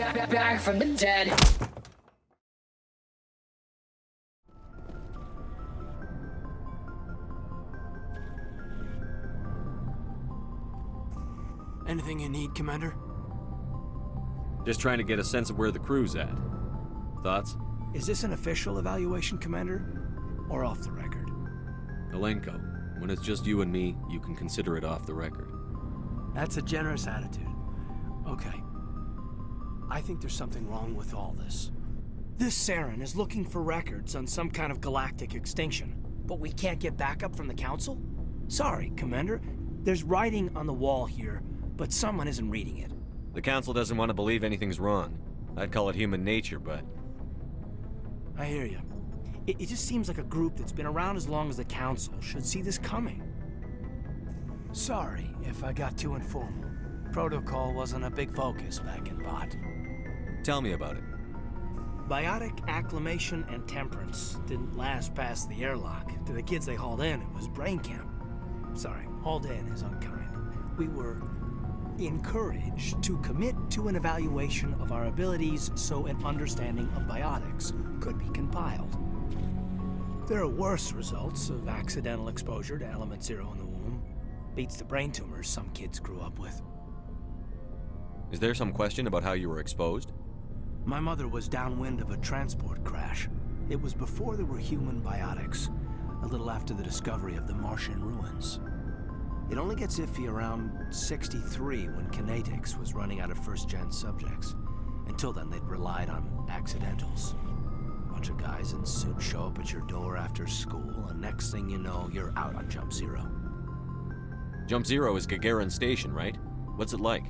back from the dead. Anything you need, Commander? Just trying to get a sense of where the crew's at. Thoughts? Is this an official evaluation, Commander? Or off the record? Alenko, when it's just you and me, you can consider it off the record. That's a generous attitude. Okay. I think there's something wrong with all this. This Saren is looking for records on some kind of galactic extinction, but we can't get backup from the Council? Sorry, Commander. There's writing on the wall here, but someone isn't reading it. The Council doesn't want to believe anything's wrong. I'd call it human nature, but... I hear you. It just seems like a group that's been around as long as the Council should see this coming. Sorry if I got too informal. Protocol wasn't a big focus back in Bot. Tell me about it. Biotic acclimation and temperance didn't last past the airlock. To the kids they hauled in, it was brain camp. Sorry, hauled in is unkind. We were encouraged to commit to an evaluation of our abilities so an understanding of biotics could be compiled. There are worse results of accidental exposure to Element Zero in the womb. Beats the brain tumors some kids grew up with. Is there some question about how you were exposed? My mother was downwind of a transport crash. It was before there were human biotics, a little after the discovery of the Martian ruins. It only gets iffy around 63 when Kinetics was running out of first-gen subjects. Until then, they'd relied on accidentals. A bunch of guys in suits show up at your door after school, and next thing you know, you're out on Jump Zero. Jump Zero is Gagarin Station, right? What's it like?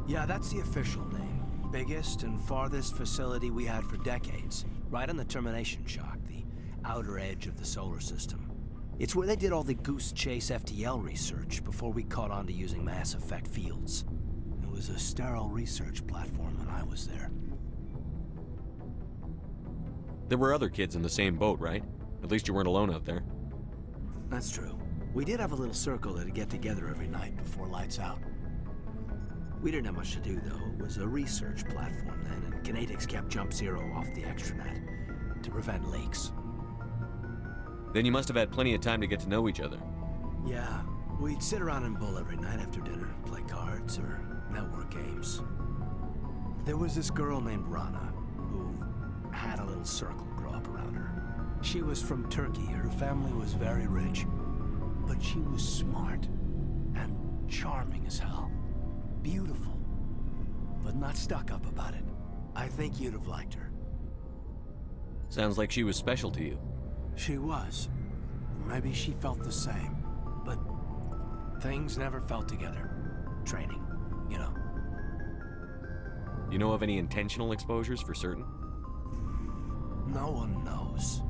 Yeah, that's the official name. Biggest and farthest facility we had for decades. Right on the termination shock, the outer edge of the solar system. It's where they did all the Goose Chase FTL research before we caught on to using mass effect fields. It was a sterile research platform when I was there. There were other kids in the same boat, right? At least you weren't alone out there. That's true. We did have a little circle that'd get together every night before lights out. We didn't have much to do, though. It was a research platform then, and Kinetics kept Jump Zero off the extranet to prevent leaks. Then you must have had plenty of time to get to know each other. Yeah, we'd sit around and bull every night after dinner, play cards or network games. There was this girl named Rana, who had a little circle grow up around her. She was from Turkey. Her family was very rich, but she was smart and charming as hell. Beautiful, but not stuck up about it. I think you'd have liked her. Sounds like she was special to you. She was. Maybe she felt the same, but things never felt together. Training, you know. You know of any intentional exposures for certain? No one knows.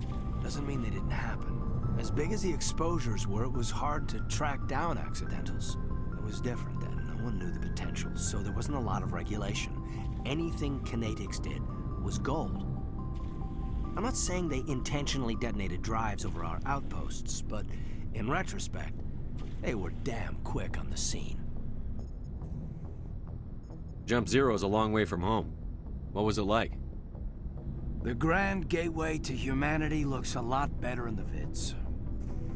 Doesn't mean they didn't happen. As big as the exposures were, it was hard to track down accidentals. It was different then. No one knew the potential, so there wasn't a lot of regulation. Anything Kinetics did was gold. I'm not saying they intentionally detonated drives over our outposts, but in retrospect, they were damn quick on the scene. Jump Zero is a long way from home. What was it like? The grand gateway to humanity looks a lot better in the vids.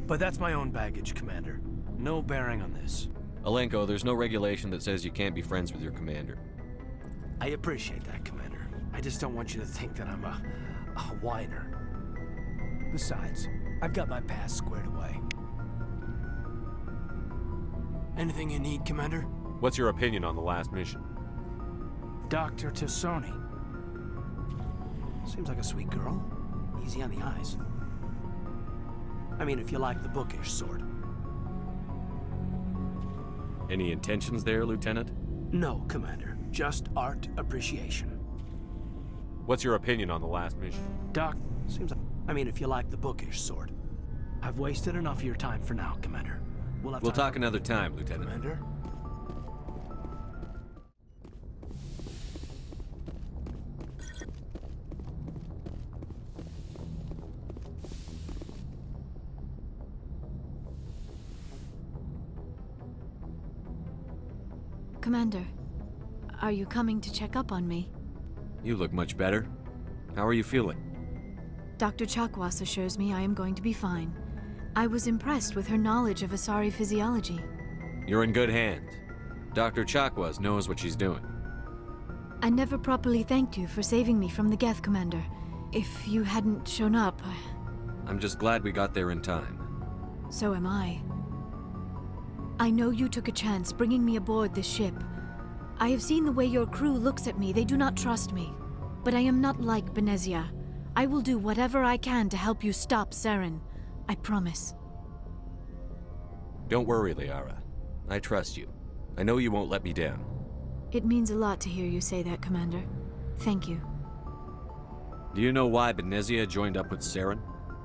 But that's my own baggage, Commander. No bearing on this. Alenko, there's no regulation that says you can't be friends with your commander. I appreciate that, Commander. I just don't want you to think that I'm a whiner. Besides, I've got my past squared away. Anything you need, Commander? What's your opinion on the last mission? Dr. Tassoni. Seems like a sweet girl. Easy on the eyes. I mean, if you like the bookish sort. Any intentions there, Lieutenant? No, Commander. Just art appreciation. What's your opinion on the last mission? Doc, seems like... I mean, if you like the bookish sort. I've wasted enough of your time for now, Commander. We'll talk another time, Lieutenant. Commander? Commander, Are you coming to check up on me? You look much better. How are you feeling? Dr. Chakwas assures me I am going to be fine. I was impressed with her knowledge of Asari physiology. You're in good hands. Dr. Chakwas knows what she's doing. I never properly thanked you for saving me from the Geth, Commander. If you hadn't shown up, I'm just glad we got there in time. so am I. I know you took a chance bringing me aboard this ship. I have seen the way your crew looks at me. They do not trust me. But I am not like Benezia. I will do whatever I can to help you stop Saren. I promise. Don't worry, Liara. I trust you. I know you won't let me down. It means a lot to hear you say that, Commander. Thank you. Do you know why Benezia joined up with Saren?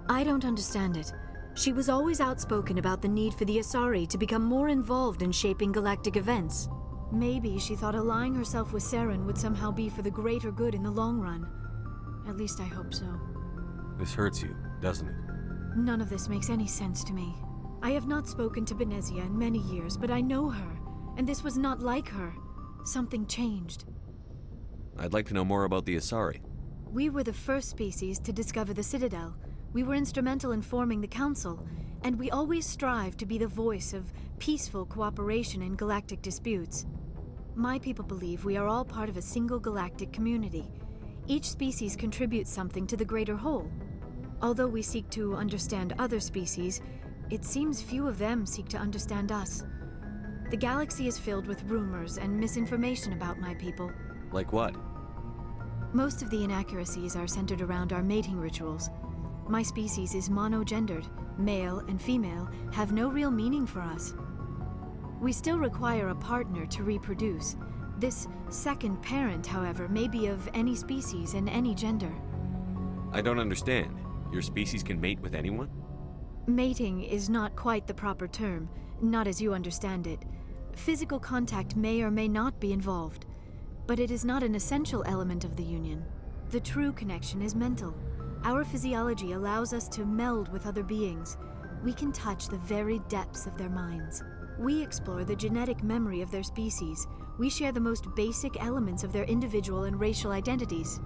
I don't understand it. She was always outspoken about the need for the Asari to become more involved in shaping galactic events. Maybe she thought allying herself with Saren would somehow be for the greater good in the long run. At least I hope so. This hurts you, doesn't it? None of this makes any sense to me. I have not spoken to Benezia in many years, but I know her, and this was not like her. Something changed. I'd like to know more about the Asari. We were the first species to discover the Citadel. We were instrumental in forming the Council, and we always strive to be the voice of peaceful cooperation in galactic disputes. My people believe we are all part of a single galactic community. Each species contributes something to the greater whole. Although we seek to understand other species, it seems few of them seek to understand us. The galaxy is filled with rumors and misinformation about my people. Like what? Most of the inaccuracies are centered around our mating rituals. My species is monogendered. Male and female have no real meaning for us. We still require a partner to reproduce. This second parent, however, may be of any species and any gender. I don't understand. Your species can mate with anyone? Mating is not quite the proper term, not as you understand it. Physical contact may or may not be involved, but it is not an essential element of the union. The true connection is mental. Our physiology allows us to meld with other beings. We can touch the very depths of their minds. We explore the genetic memory of their species. We share the most basic elements of their individual and racial identities.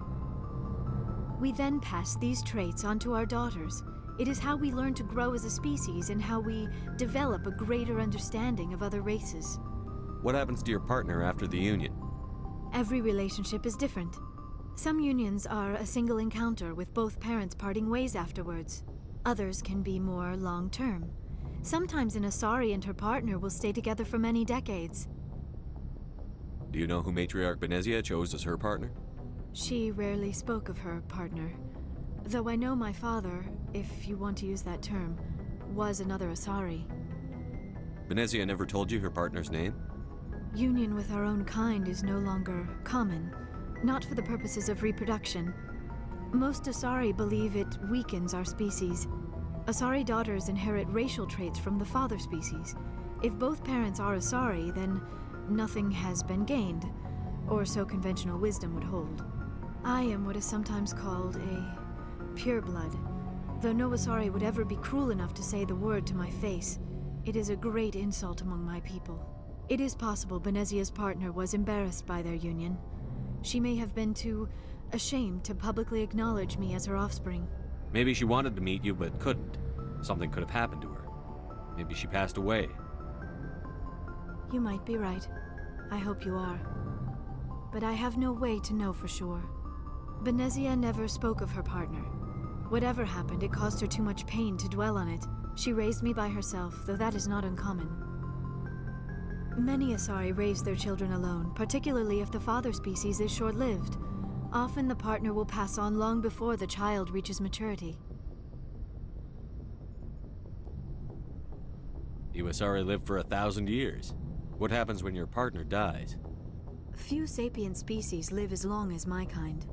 We then pass these traits on to our daughters. It is how we learn to grow as a species and how we develop a greater understanding of other races. What happens to your partner after the union? Every relationship is different. Some unions are a single encounter with both parents parting ways afterwards. Others can be more long-term. Sometimes an Asari and her partner will stay together for many decades. Do you know who Matriarch Benezia chose as her partner? She rarely spoke of her partner. Though I know my father, if you want to use that term, was another Asari. Benezia never told you her partner's name? Union with our own kind is no longer common, not for the purposes of reproduction. Most Asari believe it weakens our species. Asari daughters inherit racial traits from the father species. If both parents are Asari, then nothing has been gained, or so conventional wisdom would hold. I am what is sometimes called a pureblood. Though no Asari would ever be cruel enough to say the word to my face, it is a great insult among my people. It is possible Benezia's partner was embarrassed by their union. She may have been too ashamed to publicly acknowledge me as her offspring. Maybe she wanted to meet you but couldn't. Something could have happened to her. Maybe she passed away. You might be right. I hope you are. But I have no way to know for sure. Benezia never spoke of her partner. Whatever happened, it caused her too much pain to dwell on it. She raised me by herself, though that is not uncommon. Many Asari raise their children alone, particularly if the father species is short-lived. Often the partner will pass on long before the child reaches maturity. You Asari live for 1,000 years. What happens when your partner dies? Few sapient species live as long as my kind.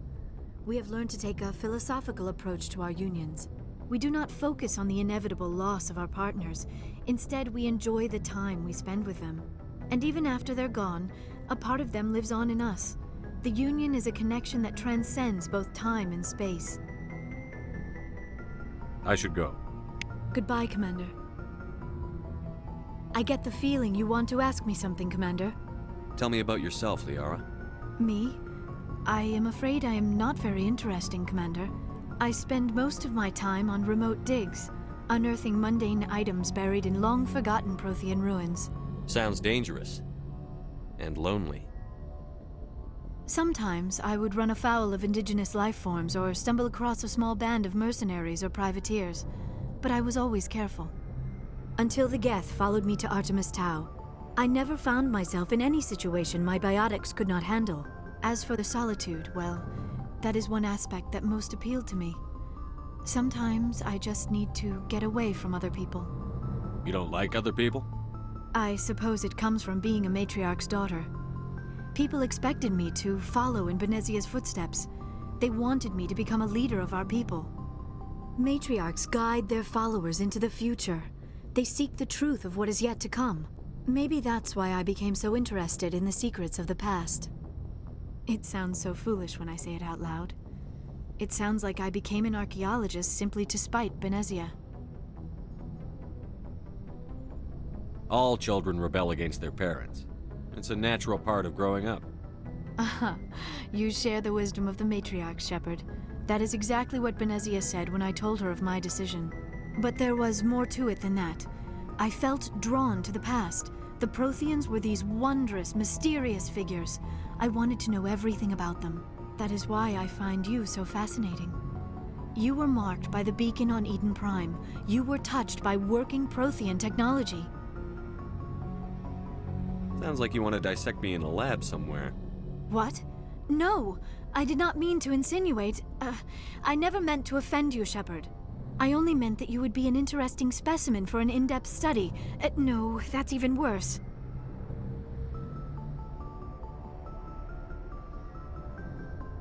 We have learned to take a philosophical approach to our unions. We do not focus on the inevitable loss of our partners. Instead, we enjoy the time we spend with them. And even after they're gone, a part of them lives on in us. The union is a connection that transcends both time and space. I should go. Goodbye, Commander. I get the feeling you want to ask me something, Commander. Tell me about yourself, Liara. Me? I am afraid I am not very interesting, Commander. I spend most of my time on remote digs, unearthing mundane items buried in long-forgotten Prothean ruins. Sounds dangerous. And lonely. Sometimes I would run afoul of indigenous life forms or stumble across a small band of mercenaries or privateers, but I was always careful. Until the Geth followed me to Artemis Tau, I never found myself in any situation my biotics could not handle. As for the solitude, well, that is one aspect that most appealed to me. Sometimes I just need to get away from other people. You don't like other people? I suppose it comes from being a matriarch's daughter. People expected me to follow in Benezia's footsteps. They wanted me to become a leader of our people. Matriarchs guide their followers into the future. They seek the truth of what is yet to come. Maybe that's why I became so interested in the secrets of the past. It sounds so foolish when I say it out loud. It sounds like I became an archaeologist simply to spite Benezia. All children rebel against their parents. It's a natural part of growing up. Aha, you share the wisdom of the matriarch, Shepard. That is exactly what Benezia said when I told her of my decision. But there was more to it than that. I felt drawn to the past. The Protheans were these wondrous, mysterious figures. I wanted to know everything about them. That is why I find you so fascinating. You were marked by the beacon on Eden Prime. You were touched by working Prothean technology. Sounds like you want to dissect me in a lab somewhere. What? No! I did not mean to insinuate. I never meant to offend you, Shepard. I only meant that you would be an interesting specimen for an in-depth study. No, that's even worse.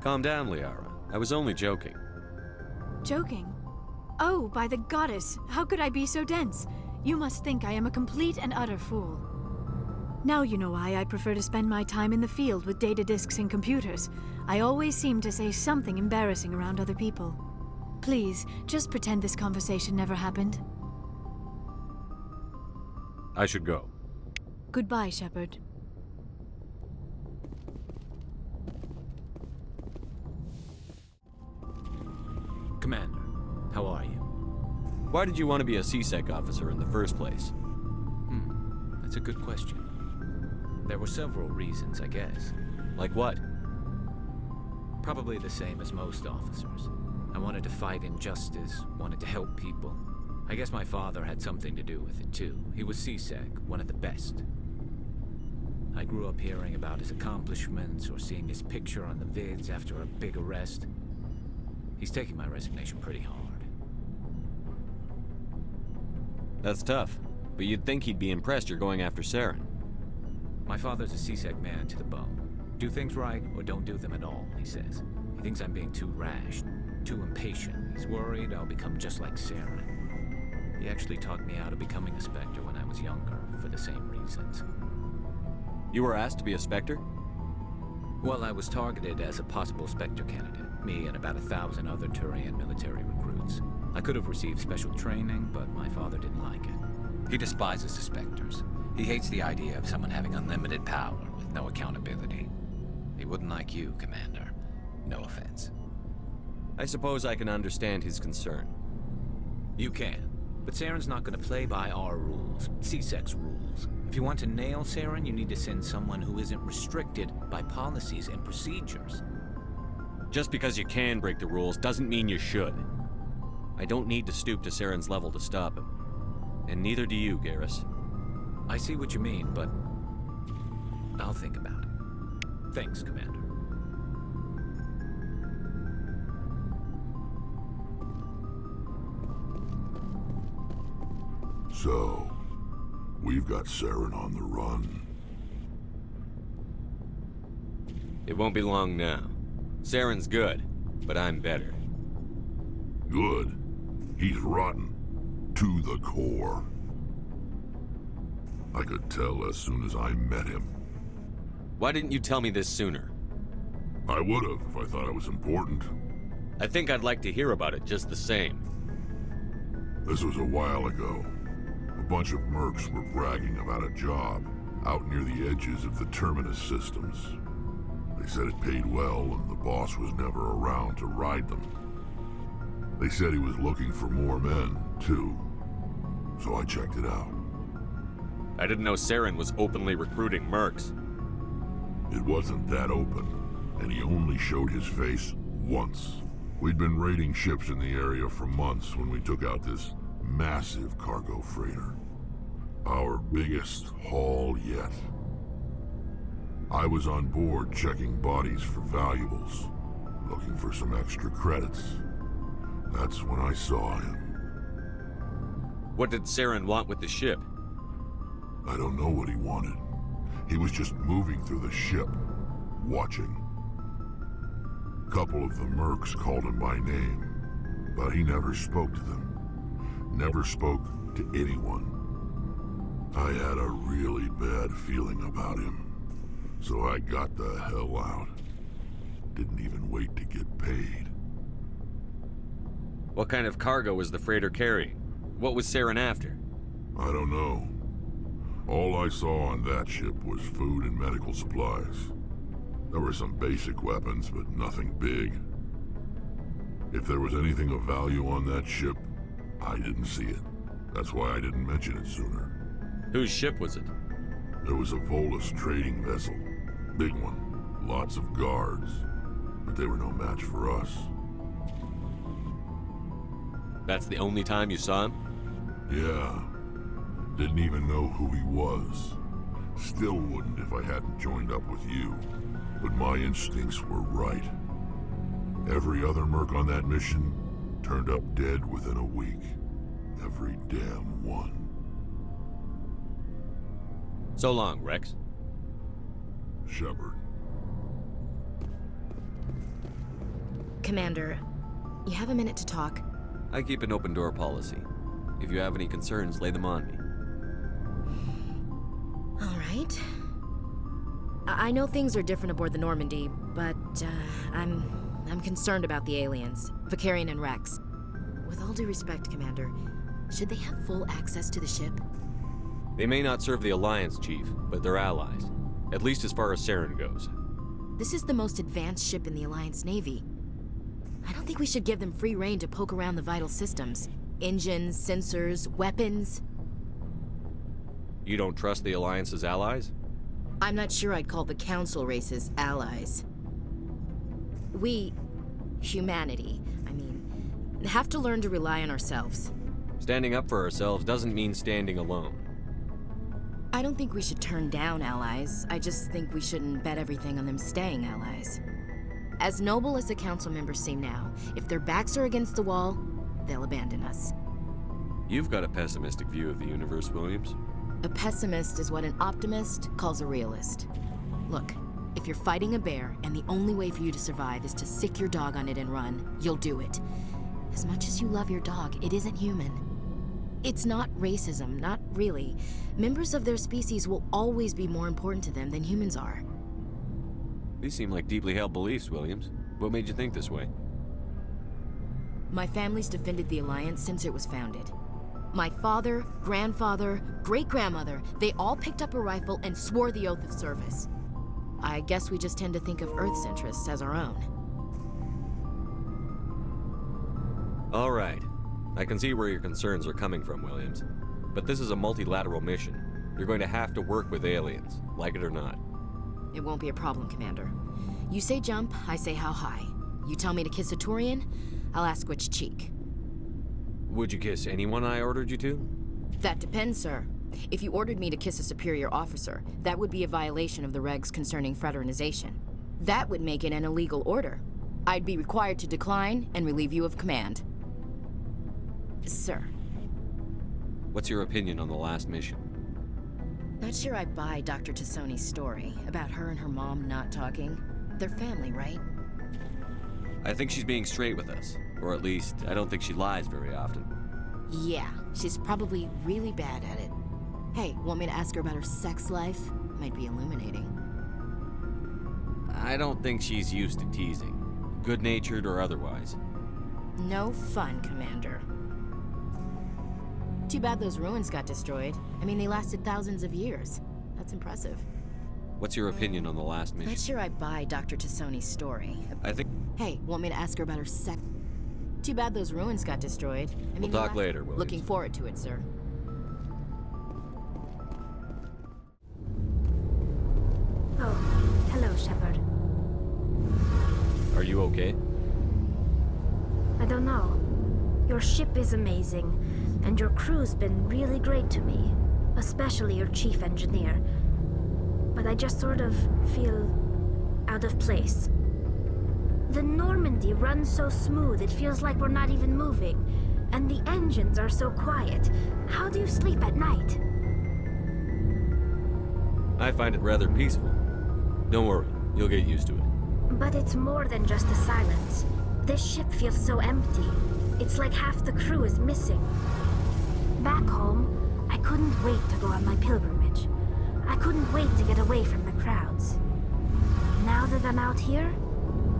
Calm down, Liara. I was only joking. Joking? Oh, by the goddess, how could I be so dense? You must think I am a complete and utter fool. Now you know why I prefer to spend my time in the field with data disks and computers. I always seem to say something embarrassing around other people. Please, just pretend this conversation never happened. I should go. Goodbye, Shepard. Commander, how are you? Why did you want to be a CSEC officer in the first place? That's a good question. There were several reasons, I guess. Like what? Probably the same as most officers. I wanted to fight injustice, wanted to help people. I guess my father had something to do with it too. He was CSEC, one of the best. I grew up hearing about his accomplishments or seeing his picture on the vids after a big arrest. He's taking my resignation pretty hard. That's tough, but you'd think he'd be impressed you're going after Saren. My father's a CSEC man to the bone. Do things right or don't do them at all, he says. He thinks I'm being too rash, too impatient. He's worried I'll become just like Saren. He actually talked me out of becoming a Spectre when I was younger, for the same reasons. You were asked to be a Spectre? Well, I was targeted as a possible Spectre candidate, me and about 1,000 other Turian military recruits. I could have received special training, but my father didn't like it. He despises the Spectres. He hates the idea of someone having unlimited power with no accountability. He wouldn't like you, Commander. No offense. I suppose I can understand his concern. You can, but Saren's not going to play by our rules, CSEC's rules. If you want to nail Saren, you need to send someone who isn't restricted by policies and procedures. Just because you can break the rules doesn't mean you should. I don't need to stoop to Saren's level to stop him. And neither do you, Garrus. I see what you mean, but I'll think about it. Thanks, Commander. So, we've got Saren on the run. It won't be long now. Saren's good, but I'm better. Good. He's rotten. To the core. I could tell as soon as I met him. Why didn't you tell me this sooner? I would've if I thought it was important. I think I'd like to hear about it just the same. This was a while ago. A bunch of mercs were bragging about a job out near the edges of the Terminus systems. They said it paid well and the boss was never around to ride them. They said he was looking for more men, too. So I checked it out. I didn't know Saren was openly recruiting mercs. It wasn't that open, and he only showed his face once. We'd been raiding ships in the area for months when we took out this massive cargo freighter. Our biggest haul yet. I was on board checking bodies for valuables, looking for some extra credits. That's when I saw him. What did Saren want with the ship? I don't know what he wanted. He was just moving through the ship, watching. A couple of the mercs called him by name, but he never spoke to them. Never spoke to anyone. I had a really bad feeling about him, so I got the hell out. Didn't even wait to get paid. What kind of cargo was the freighter carrying? What was Saren after? I don't know. All I saw on that ship was food and medical supplies. There were some basic weapons, but nothing big. If there was anything of value on that ship, I didn't see it. That's why I didn't mention it sooner. Whose ship was it? There was a Volus trading vessel. Big one. Lots of guards. But they were no match for us. That's the only time you saw him? Yeah. Didn't even know who he was. Still wouldn't if I hadn't joined up with you. But my instincts were right. Every other merc on that mission turned up dead within a week. Every damn one. So long, Rex. Shepard. Commander, you have a minute to talk? I keep an open door policy. If you have any concerns, lay them on me. All right. I know things are different aboard the Normandy, but I'm concerned about the aliens, Vicarian and Rex. With all due respect, Commander, should they have full access to the ship? They may not serve the Alliance, Chief, but they're allies. At least as far as Saren goes. This is the most advanced ship in the Alliance Navy. I don't think we should give them free rein to poke around the vital systems. Engines, sensors, weapons. You don't trust the Alliance's allies? I'm not sure I'd call the Council races allies. We, humanity, have to learn to rely on ourselves. Standing up for ourselves doesn't mean standing alone. I don't think we should turn down allies. I just think we shouldn't bet everything on them staying allies. As noble as the Council members seem now, if their backs are against the wall, they'll abandon us. You've got a pessimistic view of the universe, Williams. A pessimist is what an optimist calls a realist. Look, if you're fighting a bear and the only way for you to survive is to sick your dog on it and run, you'll do it. As much as you love your dog, it isn't human. It's not racism, not really. Members of their species will always be more important to them than humans are. These seem like deeply held beliefs, Williams. What made you think this way? My family's defended the Alliance since it was founded. My father, grandfather, great-grandmother, they all picked up a rifle and swore the oath of service. I guess we just tend to think of Earth's interests as our own. All right. I can see where your concerns are coming from, Williams. But this is a multilateral mission. You're going to have to work with aliens, like it or not. It won't be a problem, Commander. You say jump, I say how high. You tell me to kiss a Turian, I'll ask which cheek. Would you kiss anyone I ordered you to? That depends, sir. If you ordered me to kiss a superior officer, that would be a violation of the regs concerning fraternization. That would make it an illegal order. I'd be required to decline and relieve you of command. Sir. What's your opinion on the last mission? Not sure I buy Dr. Tassoni's story about her and her mom not talking. They're family, right? I think she's being straight with us. Or at least, I don't think she lies very often. Yeah, she's probably really bad at it. Hey, want me to ask her about her sex life? Might be illuminating. I don't think she's used to teasing. Good-natured or otherwise. No fun, Commander. Too bad those ruins got destroyed. They lasted thousands of years. That's impressive. What's your opinion on the last mission? Not sure I buy Dr. Tassoni's story. I think Hey, want me to ask her about her Too bad those ruins got destroyed. I mean, we'll talk later, Williams. Looking forward to it, sir. Oh, hello, Shepard. Are you okay? I don't know. Your ship is amazing, and your crew's been really great to me, especially your chief engineer. But I just sort of feel out of place. The Normandy runs so smooth it feels like we're not even moving, and the engines are so quiet. How do you sleep at night? I find it rather peaceful. Don't worry, you'll get used to it. But it's more than just the silence. This ship feels so empty. It's like half the crew is missing. Back home, I couldn't wait to go on my pilgrimage. I couldn't wait to get away from the crowds. Now that I'm out here,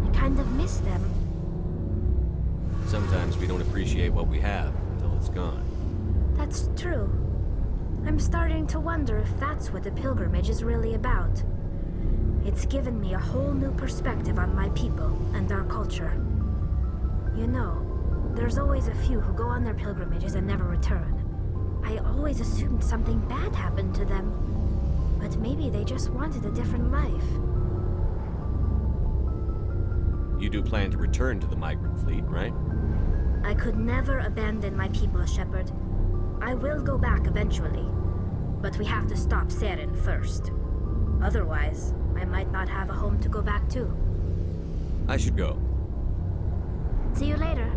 I kind of miss them. Sometimes we don't appreciate what we have until it's gone. That's true. I'm starting to wonder if that's what the pilgrimage is really about. It's given me a whole new perspective on my people and our culture. You know, there's always a few who go on their pilgrimages and never return. I always assumed something bad happened to them. But maybe they just wanted a different life. You do plan to return to the migrant fleet, right? I could never abandon my people, Shepard. I will go back eventually. But we have to stop Saren first. Otherwise, I might not have a home to go back to. I should go. See you later.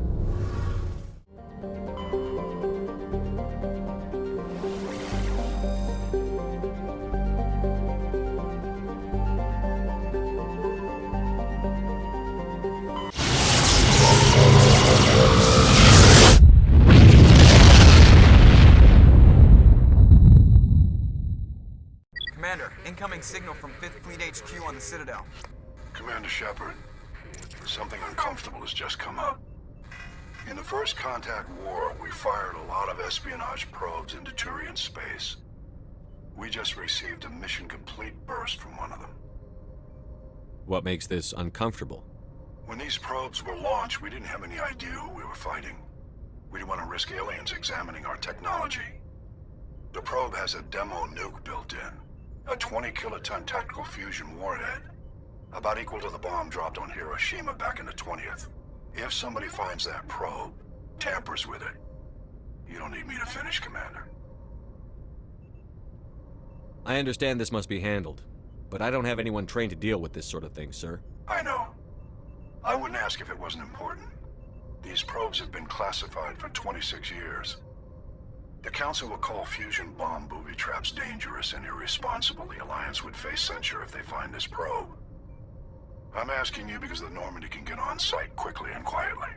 Commander, incoming signal from 5th Fleet HQ on the Citadel. Commander Shepard, something uncomfortable has just come up. In the First Contact War, we fired a lot of espionage probes into Turian space. We just received a mission complete burst from one of them. What makes this uncomfortable? When these probes were launched, we didn't have any idea who we were fighting. We didn't want to risk aliens examining our technology. The probe has a demo nuke built in. A 20-kiloton tactical fusion warhead. About equal to the bomb dropped on Hiroshima back in the 20th. If somebody finds that probe, tampers with it, you don't need me to finish, Commander. I understand this must be handled, but I don't have anyone trained to deal with this sort of thing, sir. I know. I wouldn't ask if it wasn't important. These probes have been classified for 26 years. The Council will call fusion bomb booby traps dangerous and irresponsible. The Alliance would face censure if they find this probe. I'm asking you because the Normandy can get on site quickly and quietly.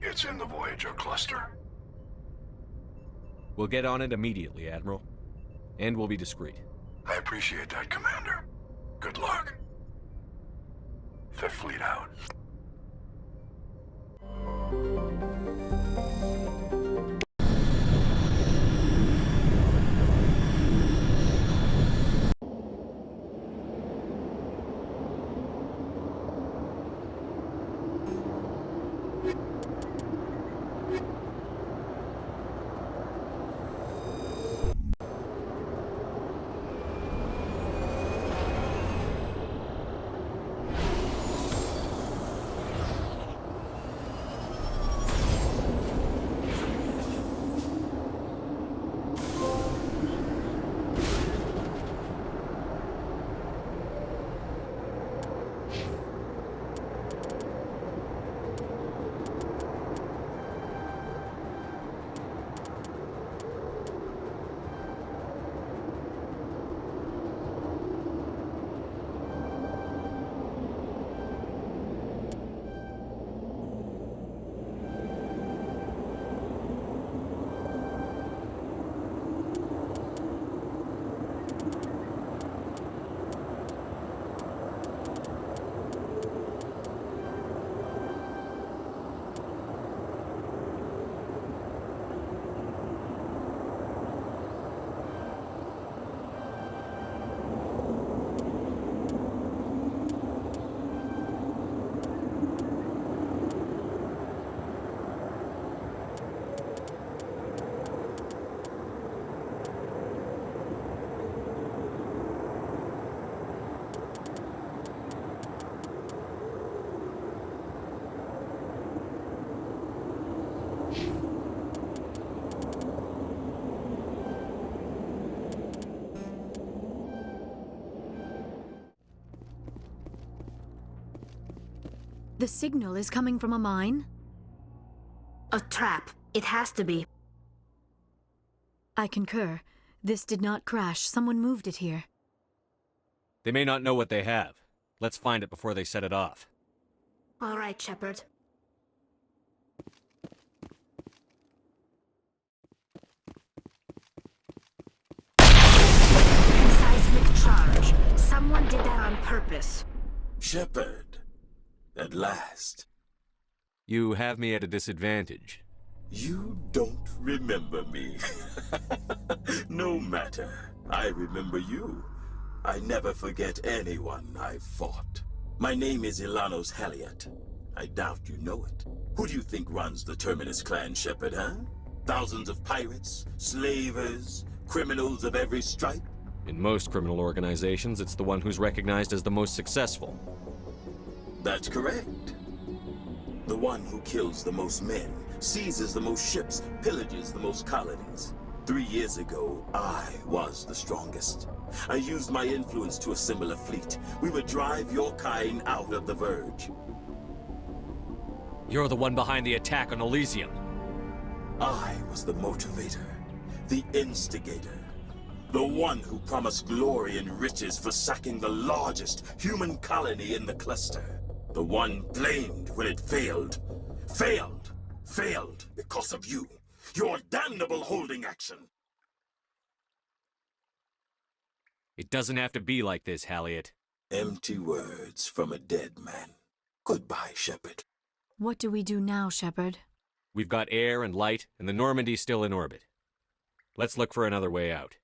It's in the Voyager cluster. We'll get on it immediately, Admiral. And we'll be discreet. I appreciate that, Commander. Good luck. Fifth Fleet out. The signal is coming from a mine? A trap. It has to be. I concur. This did not crash. Someone moved it here. They may not know what they have. Let's find it before they set it off. All right, Shepard. Seismic charge. Someone did that on purpose. Shepard, at last. You have me at a disadvantage. You don't remember me. No matter. I remember you. I never forget anyone I've fought. My name is Ilanos Halliot. I doubt you know it. Who do you think runs the Terminus clan, Shepard, huh? Thousands of pirates, slavers, criminals of every stripe? In most criminal organizations, it's the one who's recognized as the most successful. That's correct. The one who kills the most men, seizes the most ships, pillages the most colonies. 3 years ago, I was the strongest. I used my influence to assemble a fleet. We would drive your kind out of the Verge. You're the one behind the attack on Elysium. I was the motivator, the instigator, the one who promised glory and riches for sacking the largest human colony in the cluster. The one blamed when it failed. Failed because of you. Your damnable holding action. It doesn't have to be like this, Halliot. Empty words from a dead man. Goodbye, Shepard. What do we do now, Shepard? We've got air and light, and the Normandy's still in orbit. Let's look for another way out.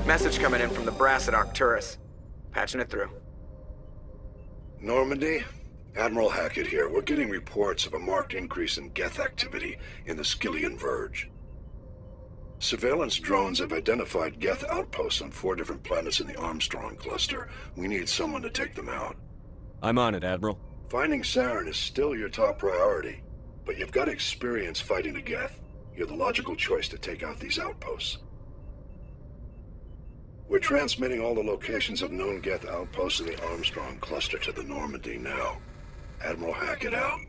Message coming in from the brass at Arcturus. Patching it through. Normandy? Admiral Hackett here. We're getting reports of a marked increase in Geth activity in the Skyllian Verge. Surveillance drones have identified Geth outposts on 4 different planets in the Armstrong cluster. We need someone to take them out. I'm on it, Admiral. Finding Saren is still your top priority, but you've got experience fighting the Geth. You're the logical choice to take out these outposts. We're transmitting all the locations of known Geth outposts in the Armstrong cluster to the Normandy now. Admiral Hackett out.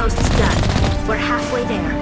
outpost's done. We're halfway there.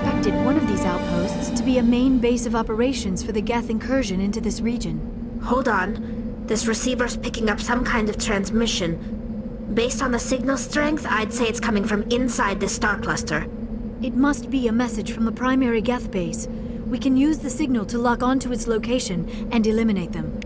expected one of these outposts to be a main base of operations for the Geth incursion into this region. Hold on. This receiver's picking up some kind of transmission. Based on the signal strength, I'd say it's coming from inside this star cluster. It must be a message from the primary Geth base. We can use the signal to lock onto its location and eliminate them.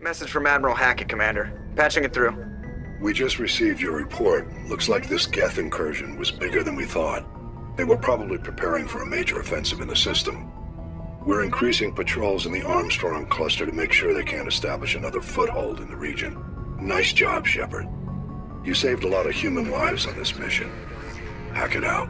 Message from Admiral Hackett, Commander. Patching it through. We just received your report. Looks like this Geth incursion was bigger than we thought. They were probably preparing for a major offensive in the system. We're increasing patrols in the Armstrong cluster to make sure they can't establish another foothold in the region. Nice job, Shepard. You saved a lot of human lives on this mission. Hackett out.